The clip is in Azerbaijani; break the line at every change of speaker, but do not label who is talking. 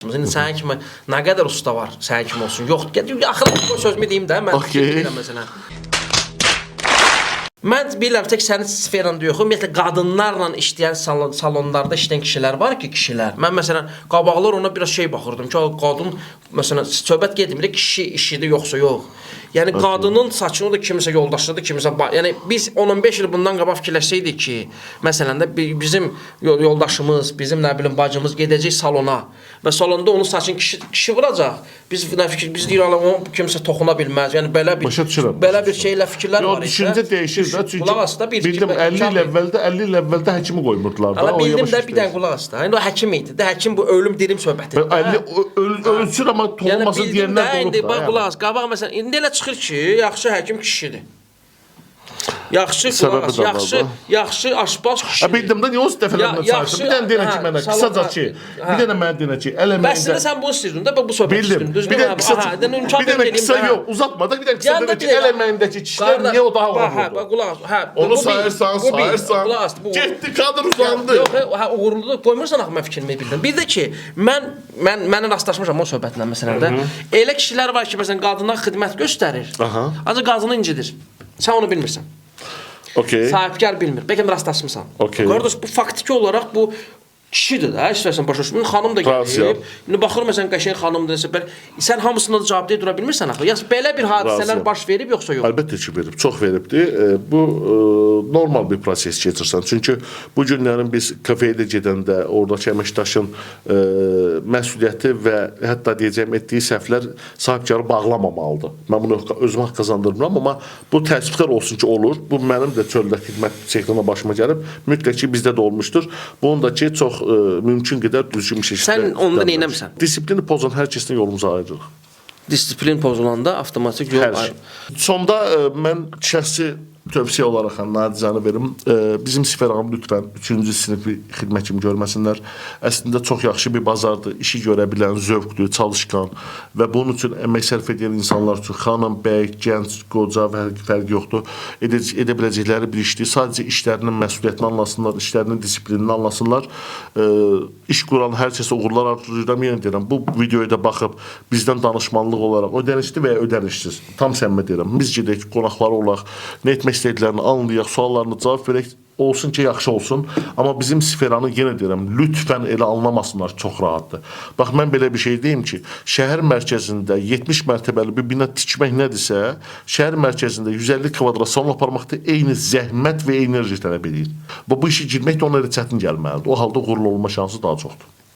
İndi sənin kimi nə qədər usta var sənin kimi olsun? Yoxdur. Axırı sözümü deyim də, mən deyirəm məsələn. Mən bilirəm, tək sənin sferanda yox, ümumiyyətlə qadınlarla işləyən salonlarda işləyən kişilər var ki, kişilər. Mən məsələn, qabaqlar ona biraz şey baxırdım ki, qadın, məsələn, söhbət getmir, kişi işidir yoxsa yox. Yəni, qadının saçını da kimisə yoldaşıdır, kimisə... Yəni, biz 15 il bundan qabaq fikirləşsəydik ki, məsələn də bizim yoldaşımız, bizim nə bilim bacımız gedəcək salona və salonda onun saçını kişi vuracaq. Biz deyirik, onun kimisə toxuna bilməz. Yəni, belə bir şeylə fikirlər var.
Yox, düşüncə dəyişir də, çünki bildim 50 il əvvəldə həkimi qoymurdular da.
Bildim də bir dənə qulaq asdı. İndi o həkim idi. Həkim bu ölüm dirim söhbəti.
Ölçür, amma toxunması deyənlər olub da.
Qulaq as, qabaq məsələn, indi elə çıxır ki, yaxşı həkim kişidir. Yaxşı aşpaz kişidir.
Bildim də, niyə o dəfələrlə çağırsın? Bir dənə deyənə ki, mənə, qısaca ki, bir dənə mənə deyənə ki,
bəs sən bunu istəyirdin də, bu söhbət istəyirdin.
Bir dənə qısa yox, uzatmadaq, bir dənə qısa deyənə ki, əl əməyindəki kişilər niyə o daha uğurludur? Onu sayırsan, getdi, kadr uzandı.
Yox, uğurludur, qoymursan axı mən fikrimi bildim. Bir də ki, mən rastlaşmışam o söhbətlə məsələdə. Elə kişilər var ki, məsələn, qadına xidmət göstərir, ancaq qadını incidir. Sən onu bilmirsən. Sahibkar bilmir. Bəlkə rastlaşmısan. Qardaş, bu faktiki olaraq bu kişidir də, istərsən başa düşmün. Xanım da gəlib. İndi baxır məsələn qəşəng xanımdır. Sən hamısına da cavab deyə dura bilmirsən axı. Yəni belə bir hadisələr baş verib yoxsa yox?
Əlbəttə ki, verib. Çox veribdi. Bu normal bir proses keçirsən. Çünki bu günlərin biz kafeyə gedəndə oradakı əməkdaşın məsuliyyəti və hətta deyəcəyim etdiyi səhvlər sahibkarı bağlamamalıdır. Mən bunu özümə haqq qazandırmıram, amma bu təəssüflər olsun ki, olur. Bu mənim də çöldə xidmət sektoruna başıma gəlib. Mütləq ki, bizdə də olmuşdur. Bunun da ki, çox mümkün qədər düzgün bir şəkildə.
Sən onda neynəmirsən?
Disiplini pozan hər kəsdən yolumuza ayırırıq.
Disiplin pozulanda avtomatik yol ayırır.
Sonda mən şəxsi tövsiyə olaraq nacizanə verim. Bizim Siferağım lütfən 3-cü sinifi xidmət kimi görməsinlər. Əslində çox yaxşı bir bazardır. İşi görə bilən, zövqlü, çalışqan və bunun üçün əmək sərf edən insanlar üçün xanım, bəy, gənc, qoca fərqi yoxdur. Edə biləcəkləri bir işdir. Sadəcə işlərinin məsuliyyətini anlasınlar, işlərinin disiplinini anlasınlar. İş quran hər kəsə uğurlar arzulayıram. Yəni deyirəm, bu videoya da baxıb bizdən danışmanlıq olaraq ödənişli və ya ödənişsiz. Tam səmimi deyirəm. Biz gedək, qonaqları olaq, nə etmək istədiklərini anlayaq, suallarını cavab verək, olsun ki, yaxşı olsun. Amma bizim sferanı yenə deyirəm, lütfən elə anlamasınlar, çox rahatdır. Bax, mən belə bir şey deyim ki, şəhər mərkəzində 70 mərtəbəli bir bina tikmək nədirsə, şəhər mərkəzində 150 kvadrat salon aparmaqda eyni zəhmət və enerji tələb edir. Bu işi girmək də ona çətin gəlməlidir. O halda uğurlu olma şansı daha çoxdur.